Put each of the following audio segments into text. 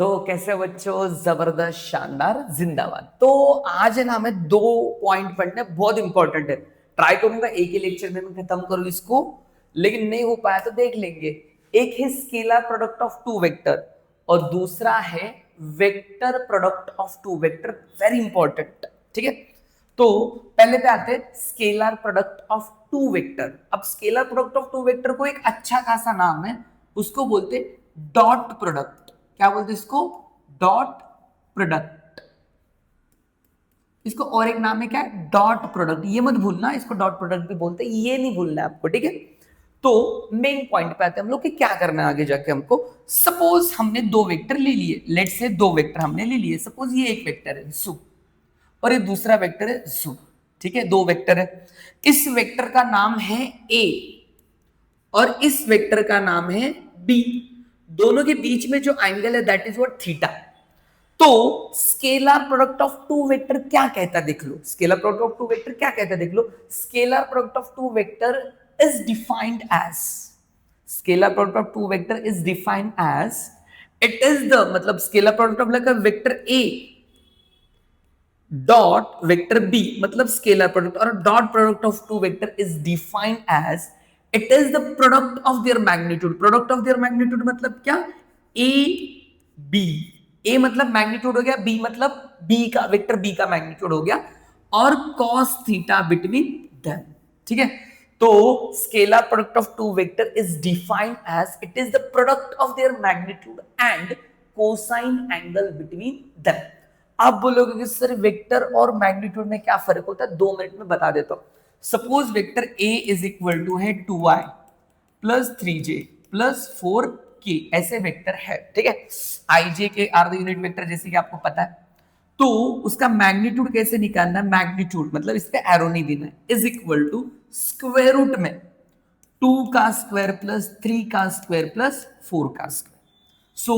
तो कैसे बच्चों, जबरदस्त, शानदार, जिंदाबाद। तो आज है ना, हमें दो पॉइंट पढ़ने बहुत इंपॉर्टेंट है। ट्राई करूंगा एक ही लेक्चर में मैं खत्म करूं इसको, लेकिन नहीं हो पाया तो देख लेंगे। एक है scalar product of two vector और दूसरा है vector product of two vector. Very important, ठीक है। तो पहले पे आते हैं scalar product of two vector. अब scalar product of two vector को एक अच्छा खासा नाम है, उसको बोलते डॉट प्रोडक्ट। क्या बोलते इसको? Dot product. इसको और एक नाम है क्या? Dot product. ये मत भूलना, इसको डॉट प्रोडक्ट भी बोलते हैं, ये नहीं भूलना है आपको, ठीक है। तो मेन पॉइंट पे आते हैं हम लोग कि क्या करना है आगे जाके हमको। सपोज हमने दो वेक्टर ले लिए, लेट से दो वेक्टर हमने ले लिए। सपोज ये एक वेक्टर है सु और ये दूसरा वेक्टर है सु, ठीक है। दो वेक्टर है, इस वेक्टर का नाम है ए और इस वेक्टर का नाम है बी। दोनों के बीच में जो एंगल है दैट इज व्हाट? थीटा। तो scalar product of two vector क्या कहता है देख लो। Scalar product of two vector क्या कहता है देख लो। Scalar product of two vector is defined as, scalar product of two vector is defined as, it is the, मतलब scalar product of like vector A dot vector B, मतलब scalar product और dot product of two vector is defined as it is the product of their magnitude. Product of their magnitude मतलब क्या? A B. ए मतलब magnitude हो गया, B मतलब B का, vector B का मैग्नीट्यूड हो गया, और कॉस थीटा बिटवीन देम, ठीक है। तो scalar product of two vector is defined as it is the product of their magnitude and cosine angle between them. आप बोलोगे कि सर वेक्टर और मैग्नीट्यूड में क्या फर्क होता है? 2 मिनट में बता देता हूं। Suppose vector a is equal to है 2i plus 3j plus 4k, ऐसे वेक्टर है, ठीक है। ij के आर द यूनिट वेक्टर, जैसे कि आपको पता है। तो उसका मैग्नीट्यूड कैसे निकालना है? मैग्नीट्यूड मतलब इस पे एरो नहीं देना है, is equal to square root में 2 का स्क्वायर प्लस 3 का स्क्वायर प्लस 4 का स्क्वायर। सो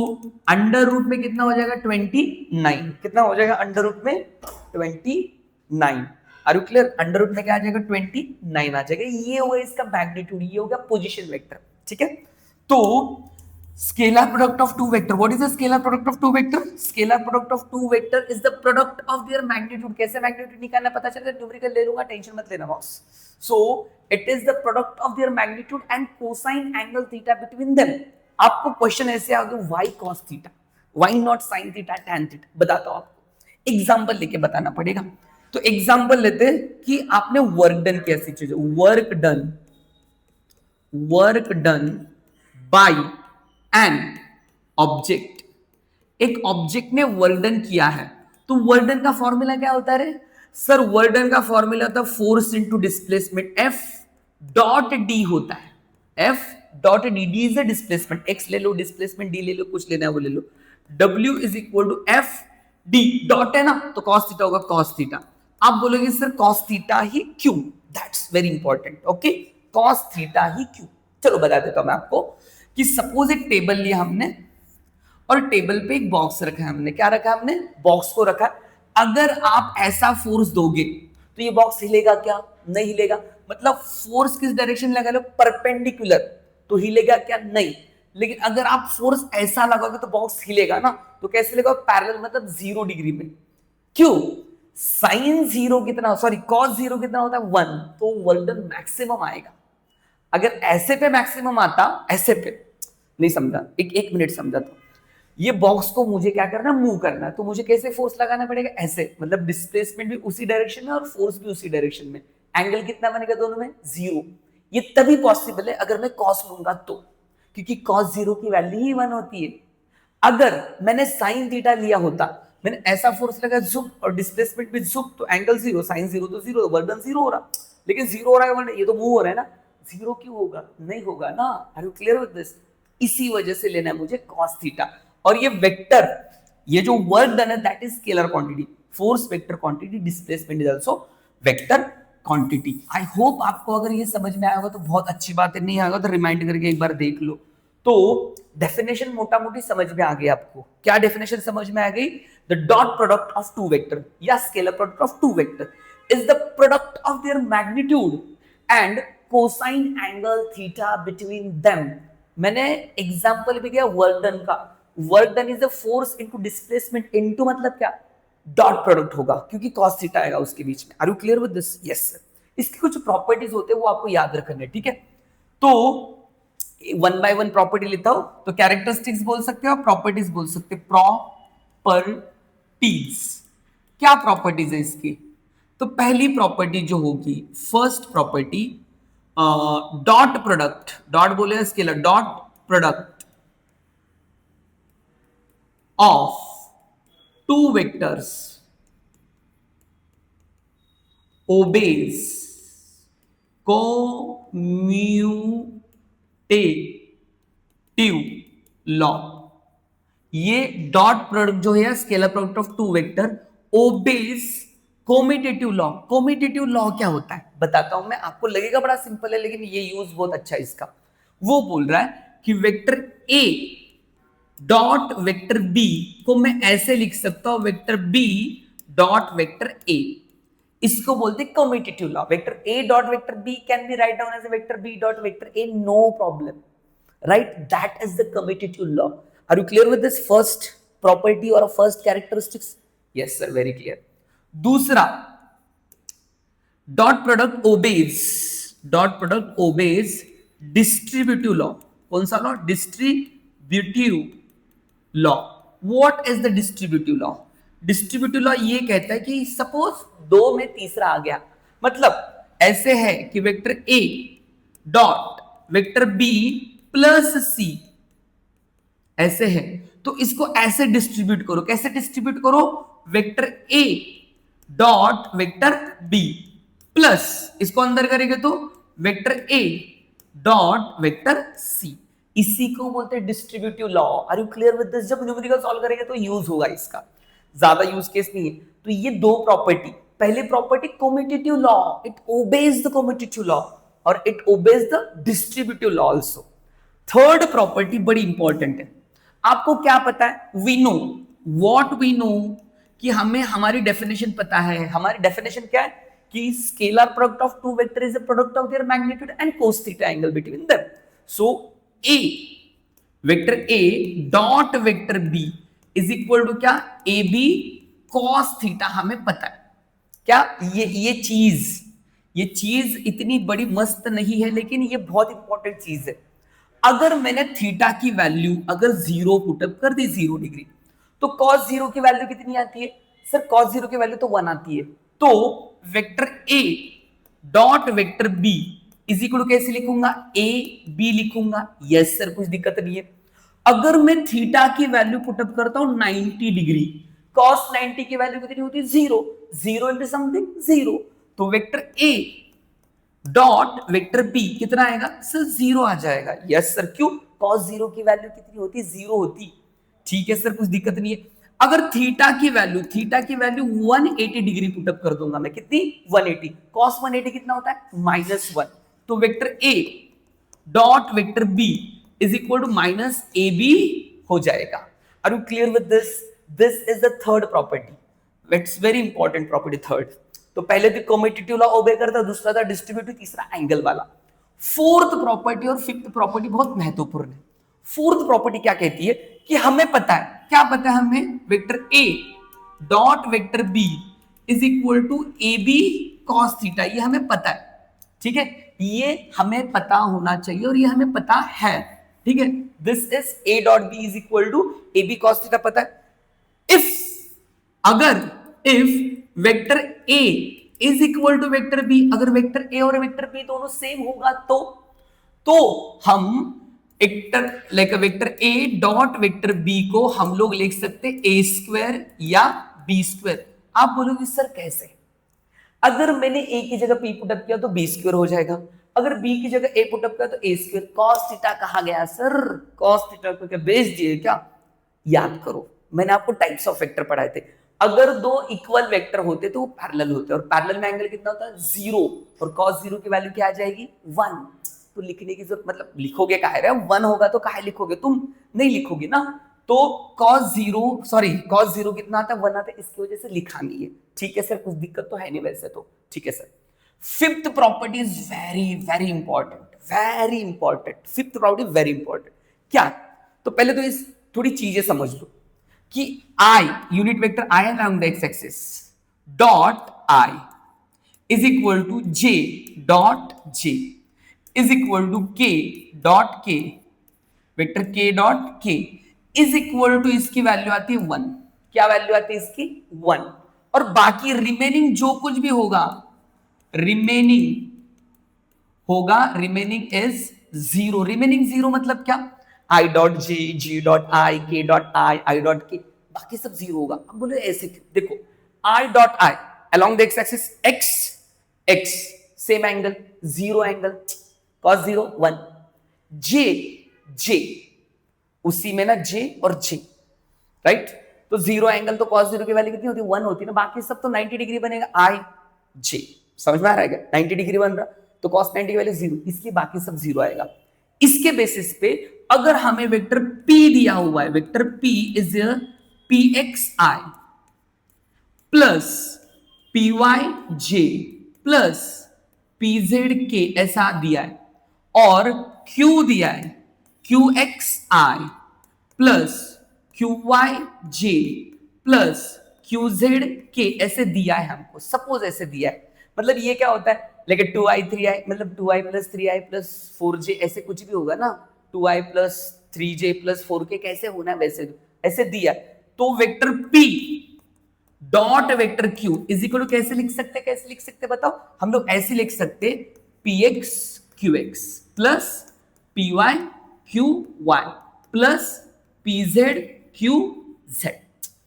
अंडर रूट में कितना हो जाएगा? 29। कितना हो जाएगा अंडर रूट में? 29। Are you clear? Under root में क्या आ जाएगा? 29 आ जाएगा। ये होगा इसका मैग्नीट्यूड, ये होगा पोजीशन वेक्टर, ठीक है। तो scalar product of two vector, what is the scalar product of two vector? Scalar product of two vector is the product of their magnitude. कैसे मैग्नीट्यूड निकालना पता चल रहा है? न्यूमेरिकल ले लूंगा, टेंशन मत लेना boss. So it is the product of their magnitude and cosine angle theta between them. आपको क्वेश्चन ऐसे आ गया, why cos theta, why not sine theta tan theta? बताता हूं आपको, एग्जांपल लेके बताना पड़ेगा। तो एग्जांपल लेते हैं कि आपने वर्क डन किया, ऐसी चीज work done by an object. एक ऑब्जेक्ट ने वर्क डन किया है, तो वर्क डन का फॉर्मूला क्या होता है? सर वर्क डन का फॉर्मूला होता है force into displacement, F dot D होता है। F dot D, D is the displacement, x ले लो, डिस्प्लेसमेंट डी ले लो, कुछ लेना है वो ले लो। W is equal to F D, dot है ना, तो कॉस थीटा होगा कॉस थीटा। आप बोलोगे सर कॉस थीटा ही क्यों? That's very important, okay. Cos theta ही क्यों? चलो बता देता हूं मैं आपको कि सपोज एक टेबल लिया हमने और टेबल पे एक बॉक्स रखा है हमने। क्या रखा है हमने? बॉक्स को रखा। अगर आप ऐसा फोर्स दोगे तो ये बॉक्स हिलेगा क्या? नहीं हिलेगा। मतलब फोर्स किस डायरेक्शन लगा लो? परपेंडिकुलर, तो हिलेगा क्या? नहीं। लेकिन अगर आप फोर्स ऐसा लगाओगे तो बॉक्स हिलेगा ना। तो कैसे लगेगा? पैरेलल, मतलब 0 डिग्री में। क्यों? साइन 0 कितना, सॉरी कॉस 0 कितना होता है? 1, तो वर्क डन मैक्सिमम आएगा। अगर ऐसे पे मैक्सिमम आता, ऐसे पे नहीं समझा, एक मिनट समझा। तो ये बॉक्स को मुझे क्या करना है? मूव करना है। तो मुझे कैसे फोर्स लगाना पड़ेगा? ऐसे, मतलब डिस्प्लेसमेंट भी उसी डायरेक्शन में और फोर्स भी उसी डायरेक्शन में। एंगल कितना बनेगा दोनों में? 0। ये तभी पॉसिबल है अगर मैं कॉस लूंगा तो, क्योंकि कॉस 0 की वैल्यू ही 1 होती है। अगर मैंने साइन थीटा लिया होता, मैंने ऐसा फोर्स लगा झुक और डिस्प्लेसमेंट भी झुक, तो एंगल 0, साइन 0 तो 0, वर्क डन 0 हो रहा। लेकिन 0 हो रहा है, ये तो मूव हो रहा है ना, 0 क्यों होगा? नहीं होगा ना। Are you clear with this? इसी वजह से लेना है मुझे कॉस थीटा। और ये वेक्टर, ये जो वर्क डन है that is scalar quantity, force vector quantity, displacement is also vector quantity. I hope आपको अगर ये समझ में आएगा तो बहुत अच्छी बात है, नहीं आएगा तो रिमाइंड करके एक बार देख लो। तो डेफिनेशन मोटा मोटी समझ में आ गई आपको। क्या डेफिनेशन समझ में आ गई? The dot product of two vector या scalar product of two vector is the product of their magnitude and cosine angle theta between them. मैंने एग्जांपल भी दिया वर्क डन का, work done is a force into displacement, into मतलब क्या, dot product होगा क्योंकि cos theta आएगा उसके बीच में। Are you clear with this? Yes sir. इसके कुछ प्रॉपर्टीज होते हैं वो आपको याद रखने, ठीक है। तो वन बाय वन प्रॉपर्टी लेता हूं, तो कैरेक्टरिस्टिक्स बोल सकते हो, प्रॉपर्टीज बोल सकते हो। प्रॉपर्टीज, क्या प्रॉपर्टीज है इसकी? तो पहली प्रॉपर्टी जो होगी, first property, dot product, dot बोले scalar, dot product of two vectors obeys commutative law। ये डॉट प्रोडक्ट जो है scalar product of two vector obeys commutative law. Commutative law क्या होता है बताता हूं मैं आपको, लगेगा बड़ा सिंपल है लेकिन ये यूज बहुत अच्छा है इसका। वो बोल रहा है कि vector A dot vector B को मैं ऐसे लिख सकता हूं, vector B dot vector A, इसको बोलते हैं commutative law. Vector A dot vector B can be write down as vector B dot vector A, no problem, right? That is the commutative law. Are you clear with this first property और first characteristics? Yes sir, very clear. दूसरा, dot product obeys distributive law. कौन सा law? Distributive law. What is the distributive law? Distributive law ये कहता है कि suppose दो में तीसरा आ गया, मतलब ऐसे है कि vector A dot vector B plus C ऐसे है, तो इसको ऐसे डिस्ट्रीब्यूट करो। कैसे डिस्ट्रीब्यूट करो? Vector A dot vector B plus, इसको अंदर करेंगे तो vector A dot vector C, इसी को बोलते हैं distributive law. Are you clear with this? जब न्यूमेरिकल सॉल्व करेंगे तो यूज होगा इसका, ज्यादा यूज केस नहीं है। तो ये दो प्रॉपर्टी, पहले property commutative law, it obeys the commutative law और it obeys the distributive law also. Third property बड़ी इंपॉर्टेंट है। आपको क्या पता है? We know, what we know, कि हमें हमारी डेफिनेशन पता है। हमारी डेफिनेशन क्या है? कि scalar product of two vector is the product of their magnitude and cos theta angle between them. So a vector A dot vector B is equal to क्या? ए बी cos थीटा, हमें पता है क्या? ये चीज इतनी बड़ी मस्त नहीं है लेकिन ये बहुत इंपॉर्टेंट चीज है। अगर मैंने थीटा की वैल्यू अगर जीरो पुटअप कर दी, 0 डिग्री, तो cos जीरो की वैल्यू कितनी आती है सर? cos जीरो की वैल्यू तो 1 आती है। तो vector A dot vector B is equal to कैसे लिखूंगा? ए बी लिखूंगा। यस सर, कुछ दिक्कत नहीं है। अगर मैं थीटा की वैल्यू पुटअप करता हूं 90 डिग्री, cos 90 की वैल्यू कितनी होती है? 0, 0 इंटू समथिंग 0, तो vector A dot vector B कितना आएगा सर? 0 आ जाएगा। यस सर, क्यों? cos 0 की वैल्यू कितनी होती? 0 होती। ठीक है सर, कुछ दिक्कत नहीं है। अगर थीटा की वैल्यू 180 डिग्री पुटअप कर दूंगा मैं, कितनी? 180, cos 180 कितना होता है? -1, तो vector A dot vector B is equal to minus A B हो जाएगा। Are you clear with this? This is the third property, it's very important property third. तो पहले तो कम्यूटेटिव लॉ ओबे करता, दूसरा था डिस्ट्रीब्यूटिव, तीसरा एंगल वाला। फोर्थ प्रॉपर्टी और फिफ्थ प्रॉपर्टी बहुत महत्वपूर्ण है। फोर्थ प्रॉपर्टी क्या कहती है? कि हमें पता है, क्या पता है हमें? Vector A dot vector B is equal to A B cos theta, ये हमें पता है। ठीक है, ये हमें पता होना चाहिए और ये हमें पता है। ठीक है, this is A dot B is equal to A B cos theta पता है। If vector A is equal to vector B, अगर वेक्टर ए और वेक्टर बी दोनों सेम होगा तो हम vector A dot vector B को हम लोग लिख सकते ए स्क्वायर या बी स्क्वायर। आप बोलोगे सर कैसे? अगर मैंने ए की जगह पी पुटअप किया तो बी स्क्वायर हो जाएगा, अगर बी की जगह ए पुटअप किया तो ए स्क्वायर। कॉस थीटा कहा गया सर? कॉस थीटा को क्या बेच दिए क्या? याद करो, मैंने आपको टाइप्स ऑफ वेक्टर पढ़ाए थे। अगर दो इक्वल वेक्टर होते तो वो पैरेलल होते, और पैरेलल में एंगल कितना होता है? 0, और cos 0 की वैल्यू क्या आ जाएगी? 1। तो लिखने की जरूरत, मतलब लिखोगे काहे रे? 1 होगा तो काहे लिखोगे? तुम नहीं लिखोगे ना। तो cos 0 कितना आता है? 1 आता है, इसकी वजह से लिखा नहीं है। ठीक है सर, कुछ दिक्कत तो है नहीं वैसे तो। ठीक है sir, fifth property is very very important, very important. Fifth property very important क्या? तो पहले तो इस थोड़ी चीजें समझ लो कि I unit vector I along the x axis dot I is equal to J dot J is equal to K dot K vector K dot K is equal to इसकी वैल्यू आती है 1। क्या वैल्यू आती है इसकी 1। और बाकी remaining जो कुछ भी होगा रिमेनिंग इज 0। रिमेनिंग 0 मतलब क्या, I dot J ji dot I के डॉट आई डॉट के, बाकी सब 0 होगा। अब बोले ऐसे क्यों, देखो I dot I along the x axis x same angle 0 angle cos 0 1 j उसी में ना j और j राइट। तो 0 एंगल तो cos 0 की वैल्यू कितनी होती है 1 होती है ना, बाकी सब तो 90 डिग्री बनेगा आई j। समझ में आ रहा है क्या, 90 डिग्री बन रहा तो cos 90 की वैल्यू 0, इसलिए बाकी सब 0 आएगा। इसके बेसिस पे अगर हमें वेक्टर p दिया हुआ है, vector p is pxi plus pyj plus pzk ऐसा दिया है, और q दिया है qxi plus qyj plus qzk ऐसे दिया है हमको। सपोज ऐसे दिया है, मतलब ये क्या होता है, लेकिन 2i 3i मतलब 2i plus 3i plus 4j ऐसे कुछ भी होगा ना, 2i plus 3j plus 4k कैसे होना है वैसे ऐसे दिया। तो vector p dot vector q is equal to कैसे लिख सकते बताओ, हम लोग ऐसे लिख सकते px qx plus py qy plus pz qz।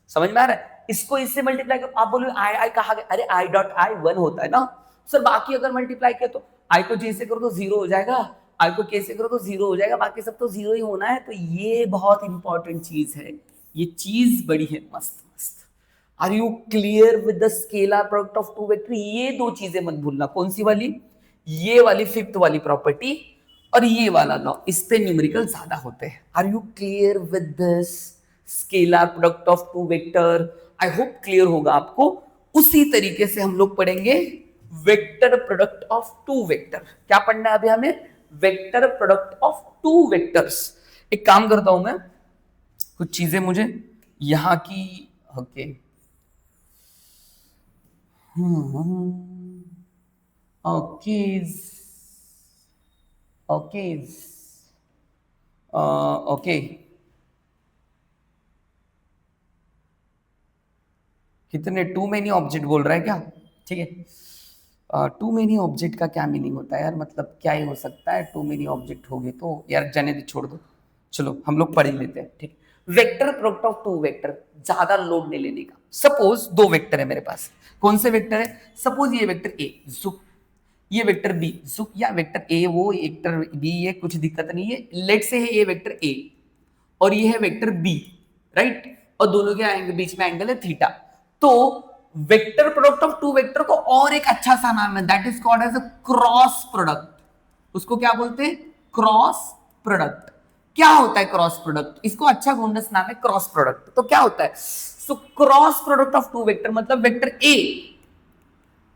समझ में आ रहा है, इसको इससे मल्टीप्लाई करो। आप बोलो आई कहा गया, अरे आई डॉट आई 1 होता है ना सर, बाकी अगर मल्टीप्लाई किया तो आई को जे से करो तो 0 हो जाएगा, आई को के से करो तो 0 हो जाएगा, बाकी सब तो 0 ही होना है। तो ये बहुत इंपॉर्टेंट चीज है, ये चीज बड़ी है मस्त मस्त। Are you clear with the scalar product of two vector? ये दो चीजें मत भूलना, कौन सी वाली, ये वाली फिफ्थ वाली प्रॉपर्टी और ये वाला लॉ, इस पे न्यूमेरिकल ज्यादा होते हैं। Are you clear with this scalar product of two vector? I hope clear होगा आपको। उसी तरीके से हम लोग पढ़ेंगे vector product of two vector. क्या पढ़ना है अभी हमें? Vector product of two vectors. एक काम करता हूं मैं, कुछ चीजें मुझे यहां की ओके ओके कितने टू मेनी ऑब्जेक्ट बोल रहा है क्या? ठीक है, टू मेनी ऑब्जेक्ट का क्या मीनिंग होता है यार, मतलब क्या ही हो सकता है टू मेनी ऑब्जेक्ट हो गए तो यार जाने दे, छोड़ दो, चलो हम लोग पढ़ ही लेते हैं। ठीक, vector product of two vector, ज्यादा लोड नहीं लेने का। सपोज दो वेक्टर है मेरे पास, कौन से वेक्टर है? सपोज ये वेक्टर ए जुक, ये वेक्टर बी जुक, या वेक्टर ए वो वेक्टर बी, ये कुछ दिक्कत नहीं है। लेट से है ये वेक्टर ए और ये है वेक्टर बी, राइट, और दोनों के बीच में एंगल है थीटा। तो vector product of two vector को और एक अच्छा सा नाम है, that is called as a cross product. उसको क्या बोलते हैं? Cross product. क्या होता है क्रॉस प्रोडक्ट? इसको अच्छा गुंडस नाम है क्रॉस प्रोडक्ट। तो क्या होता है? So cross product of two vector मतलब vector A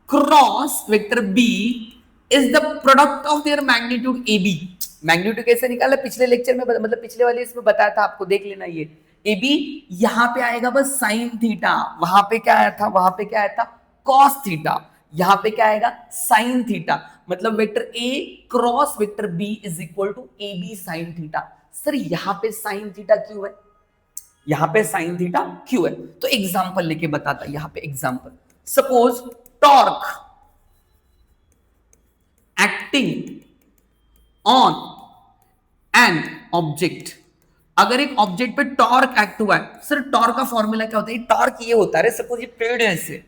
cross vector B is the product of their magnitude A B. Magnitude कैसे निकाला पिछले लेक्चर में, मतलब पिछले वाले इसमें बताया था आपको, देख लेना। ये ए बी यहां पे आएगा बस साइन थीटा, वहां पे क्या आया था, वहां पे क्या आया था कॉस थीटा, यहां पे क्या आएगा साइन थीटा। मतलब vector A cross vector B is equal to A B sine theta. Sir यहां पे साइन थीटा क्यों है, यहां पे साइन थीटा क्यों है? तो एग्जांपल लेके बताता, यहां पे example, suppose torque acting on an object. अगर एक ऑब्जेक्ट पे टॉर्क एक्ट हुआ है, सर टॉर्क का फॉर्मूला क्या होता है? टॉर्क ये होता है, सपोज ये पेड़ है ऐसे,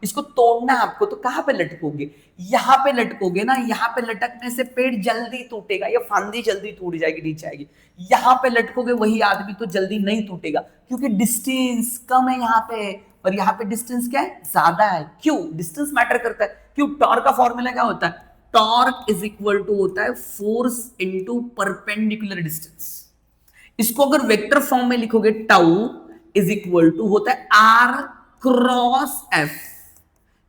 इसको तोड़ना है आपको, तो कहां पे लटकोगे? यहां पे लटकोगे ना, यहां पे लटकने से पेड़ जल्दी टूटेगा, या फांदी जल्दी टूट जाएगी, नीचे आएगी। यहां पे लटकोगे वही आदमी तो जल्दी नहीं टूटेगा, क्योंकि डिस्टेंस कम है यहाँ पे, और यहाँ पे डिस्टेंस क्या है, ज्यादा है। क्यों? डिस्टेंस मैटर करता है। क्यों? टॉर्क का फॉर्मूला क्या होता है? टॉर्क इज इक्वल टू होता है फोर्स इनटू परपेंडिकुलर डिस्टेंस। इसको अगर वेक्टर फॉर्म में लिखोगे, टाउ इज इक्वल टू होता है आर क्रॉस एफ।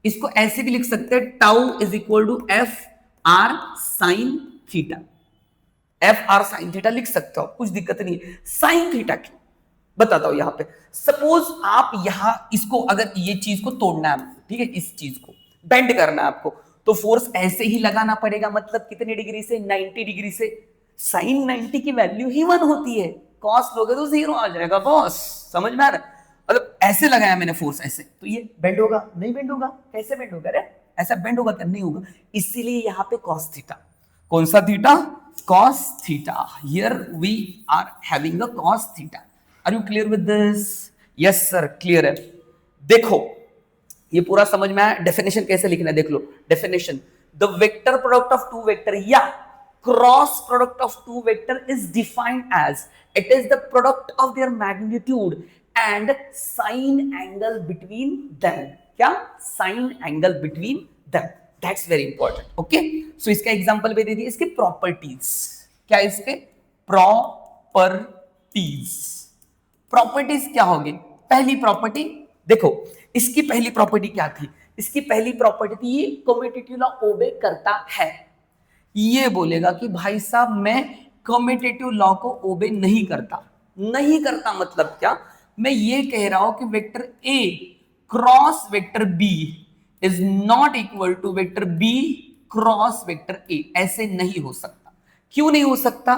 इसको ऐसे भी लिख सकते हैं, tau is equal to F R sine theta, F R sine theta लिख सकते हो, कुछ दिक्कत नहीं है। साइन थीटा की बताता हूं यहां पे। सपोज आप यहां इसको, अगर ये चीज को तोड़ना है आपको, ठीक है, इस चीज को बेंड करना है आपको, तो फोर्स ऐसे ही लगाना पड़ेगा। मतलब कितने डिग्री से? 90 डिग्री से। साइन 90 की वैल्यू ही 1 होती है, कॉस लोगे तो 0 आ जाएगा बॉस। समझ में आ रहा है? मतलब ऐसे लगाया मैंने फोर्स ऐसे, तो ये बेंड होगा? नहीं बेंड होगा। कैसे बेंड होगा रे? ऐसा बेंड होगा क्या? नहीं होगा। इसीलिए यहां पे कॉस थीटा। कौन सा theta? cos theta. Here we are having a cos theta. Are you clear with this? Yes sir, clear है। देखो ये पूरा समझ में आया। डेफिनेशन कैसे लिखना है देख लो। Definition, the vector product of two vector या cross product of two vector is defined as it is the product of their magnitude and sine angle between them. क्या? Sine angle between them. That's very important. Okay, so इसका example भी दे दिए। इसके properties क्या? इसके properties. Properties क्या होगी? पहली प्रॉपर्टी देखो, इसकी पहली प्रॉपर्टी क्या थी? इसकी पहली प्रॉपर्टी थी ये कम्यूटेटिव लॉ ओबे करता है। ये बोलेगा कि भाई साहब मैं कम्यूटेटिव लॉ को ओबे नहीं करता। नहीं करता मतलब क्या? मैं ये कह रहा हूं कि vector A cross vector B is not equal to vector B cross vector A. ऐसे नहीं हो सकता। क्यों नहीं हो सकता?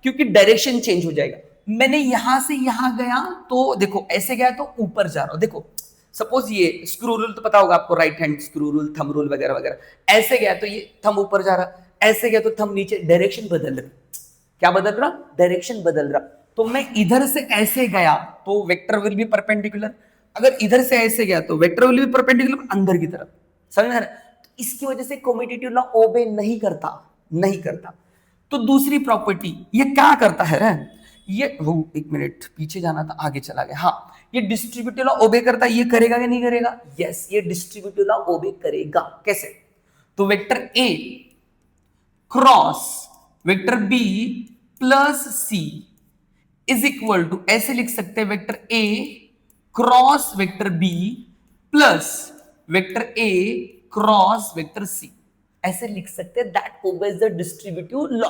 क्योंकि डायरेक्शन चेंज हो जाएगा। मैंने यहां से यहां गया तो देखो, ऐसे गया तो ऊपर जा रहा हूं। देखो सपोज ये स्क्रू रूल तो पता होगा आपको, right hand screw rule, thumb rule वगैरह वगैरह। ऐसे गया तो ये थंब ऊपर जा रहा, ऐसे गया तो थंब नीचे। डायरेक्शन बदल रहा। क्या बदल रहा? डायरेक्शन बदल रहा। तो मैं इधर से ऐसे गया तो वेक्टर विल बी परपेंडिकुलर। अगर इधर से ऐसे गया तो वेक्टर विल बी परपेंडिकुलर अंदर की तरफ। समझ में आ रहा है? तो इसकी वजह से कम्यूटेटिव लॉ ओबे नहीं करता। नहीं करता। तो दूसरी प्रॉपर्टी ये क्या करता है रे? ये वो एक मिनट पीछे जाना था, आगे चला गया। हाँ, ये डिस्ट्रीब्यूटिव लॉ ओबे करता है। ये करेगा या नहीं करेगा? यस, ये डिस्ट्रीब्यूटिव लॉ ओबे करेगा। कैसे? तो vector A cross vector B plus C is equal to, ऐसे लिख सकते हैं, vector A cross vector B plus vector A cross vector C. ऐसे लिख सकते हैं। That obeys the distributive law.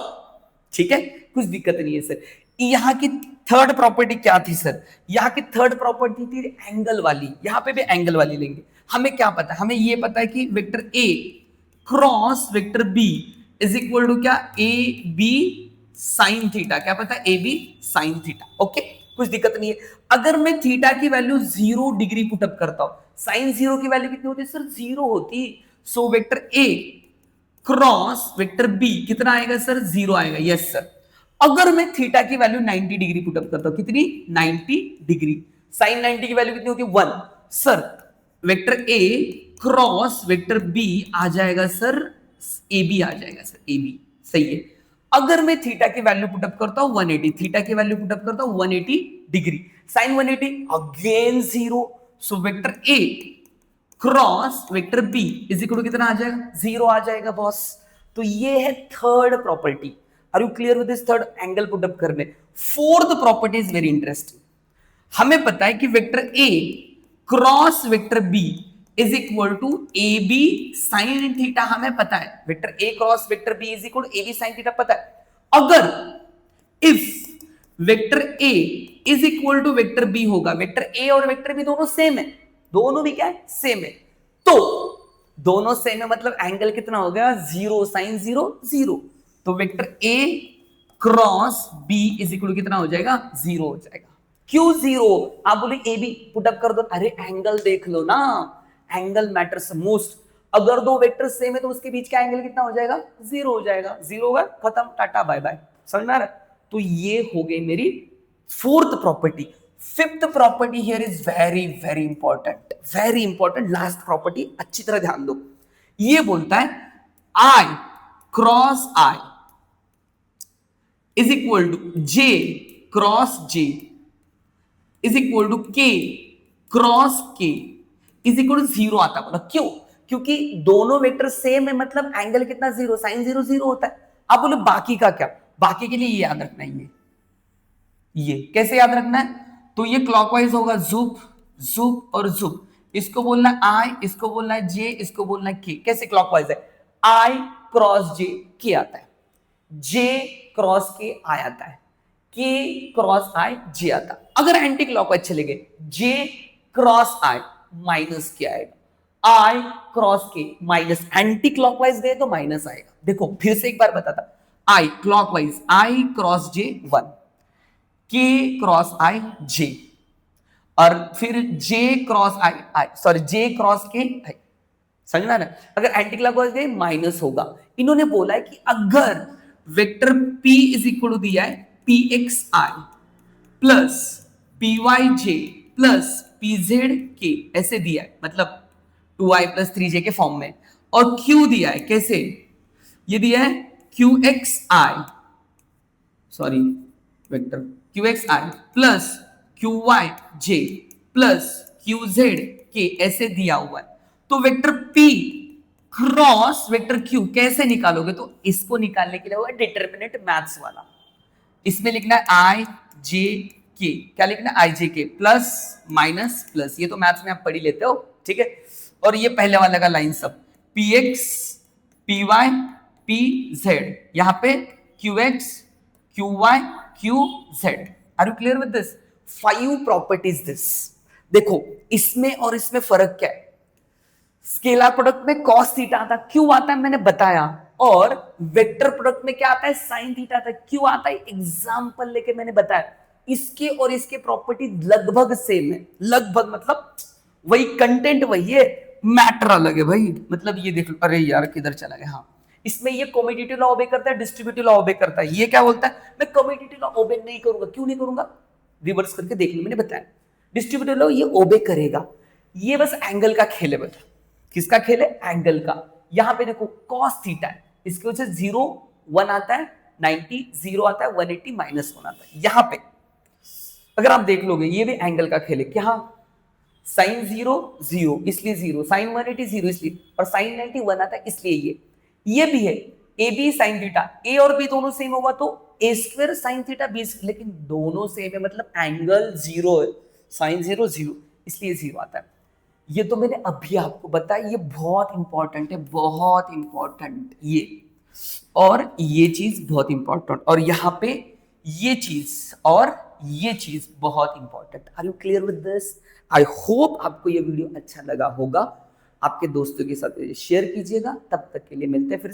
ठीक है, कुछ दिक्कत नहीं है सर। यहां की थर्ड प्रॉपर्टी क्या थी सर? यहां की थर्ड प्रॉपर्टी थी एंगल वाली। यहां पे भी एंगल वाली लेंगे। हमें क्या पता है? हमें ये पता है कि vector A cross vector B is equal to क्या? A B sine theta. क्या पता है? A B sine theta. Okay, कुछ दिक्कत नहीं है। अगर मैं थीटा की वैल्यू 0 डिग्री पुटअप करता हूं, साइन 0 की वैल्यू कितनी होती है सर? 0 होती। So vector A cross vector B कितना आएगा सर? 0 आएगा। Yes sir. अगर मैं थीटा की वैल्यू 90 डिग्री पुटअप करता हूं, कितनी? 90 डिग्री। साइन 90 की वैल्यू कितनी होती है? 1। Sir vector A cross vector B आ जाएगा सर, ए बी आ जाएगा सर, ए बी। सही है। अगर मैं थीटा की वैल्यू पुटअप करता हूं 180, थीटा की वैल्यू पुटअप करता हूं 180 degree, sine 180 again 0। So vector A cross vector B is equal to कितना आ जाएगा? 0 आ जाएगा बॉस। तो ये है third property. Are you clear with this? Third angle put up करने। Fourth property is very interesting. हमें पता है कि vector A cross vector B is equal to A B sine theta. हमें पता है vector A cross vector B is equal to A B sine theta पता है। अगर if vector A is equal to vector B होगा, vector A और vector B दोनों same है, दोनों भी क्या है? सेम है। तो दोनों सेम है मतलब एंगल कितना हो गया? 0 साइन 0 0। तो vector A cross B is equal to कितना हो जाएगा? 0 हो जाएगा। क्यों 0? आप बोले ए बी पुटअप कर दो। अरे एंगल देख लो ना, एंगल मैटर्स मोस्ट। अगर दो वेक्टर सेम है तो उसके बीच का एंगल कितना हो जाएगा? 0 हो जाएगा। 0 होगा, खत्म, टाटा बाय बाय। समझ में आ रहा है? तो ये हो गई मेरी fourth property. Fifth property here is very very important, very important. Last property अच्छी तरह ध्यान दो। ये बोलता है I cross I is equal to J cross J is equal to K cross K is equal to 0 आता। बोला क्यों? क्योंकि दोनों वेक्टर सेम है मतलब एंगल कितना? 0 साइन 0 0 होता है। आप बोले बाकी का क्या? बाकी के लिए ये याद रखना है। ये कैसे याद रखना है? तो ये क्लॉकवाइज होगा, जुप जुप और जुप। इसको बोलना है आई, इसको बोलना है जे, इसको बोलना है के। कैसे क्लॉकवाइज है? आई क्रॉस जे के आता है, जे क्रॉस के आई आता है, के क्रॉस आई जे आता है। अगर एंटी क्लॉकवाइज चले गए, जे क्रॉस आई माइनस के आएगा, आई क्रॉस के माइनस, एंटी क्लॉकवाइज गए तो माइनस आएगा। देखो फिर से एक बार बताता, आई क्लॉकवाइज आई क्रॉस जे 1, के क्रॉस आई जे, और फिर J cross I I sorry J cross K I, समझना ना। अगर एंटी क्लॉकवाइज गए माइनस होगा। इन्होंने बोला है कि अगर vector P is equal to दिया है PXI plus PYJ plus PZK ऐसे दिया है, मतलब 2i प्लस 3j के फॉर्म में, और Q दिया है कैसे, ये दिया है QXI sorry vector QXI plus QYJ plus QZK ऐसे दिया हुआ है। तो vector P cross vector Q कैसे निकालोगे, तो इसको निकालने के लिए होगा डिटरमिनेंट मैथ्स वाला। इसमें लिखना है आई जे के, क्या लिखना है आई जे के प्लस माइनस प्लस, ये तो मैथ्स में आप पढ़ ही लेते हो, ठीक है। और ये पहले वाला का लाइन सब PX PY PZ, यहां पे QX QY QZ। Are you clear with this? 5 properties this. देखो इसमें और इसमें फर्क क्या है, स्केलर प्रोडक्ट में cos थीटा आता है, क्यों आता है मैंने बताया, और वेक्टर प्रोडक्ट में क्या आता है sin थीटा आता है, क्यों आता है एग्जांपल लेके मैंने बताया। इसके और इसके प्रॉपर्टी लगभग सेम है, लगभग मतलब वही कंटेंट वही है, मैटर अलग है भाई। मतलब ये देख लो, अरे यार किधर चला गया, हाँ इसमें ये कम्यूटेटिव लॉ ओबे करता है, डिस्ट्रीब्यूटिव लॉ ओबे करता है। ये क्या बोलता है, मैं कम्यूटेटिव लॉ ओबे नहीं करूंगा, क्यों नहीं करूंगा, रिवर्स करके देख लो, मैंने बताया डिस्ट्रीब्यूटिव लॉ ये ओबे करेगा। ये बस एंगल का खेल है बेटा, किसका खेल है, एंगल का। यहां पे देखो cos थीटा है, इसकी वजह से 0 1 आता है, 90 0 आता है, 180 -1 आता है। यहां पे अगर आप देख लोगे ये भी एंगल का खेल है, क्या sin 0 0 इसलिए 0, sin 180 0 इसलिए, और sin 90 1 आता है इसलिए ये भी है ए बी साइन थीटा, ए और बी दोनों सेम होगा तो ए स्क्वायर साइन थीटा बी, लेकिन दोनों सेम है मतलब एंगल 0 है, sin 0 0 इसलिए 0 आता है। ये तो मैंने अभी आपको बताया, ये बहुत इंपॉर्टेंट है, बहुत इंपॉर्टेंट ये, और ये चीज बहुत इंपॉर्टेंट, और यहां पे ये चीज और ये चीज बहुत important. Are you clear with this? I hope आपको ये वीडियो अच्छा लगा होगा, आपके दोस्तों के साथ शेयर कीजिएगा। तब तक के लिए मिलते हैं फिर।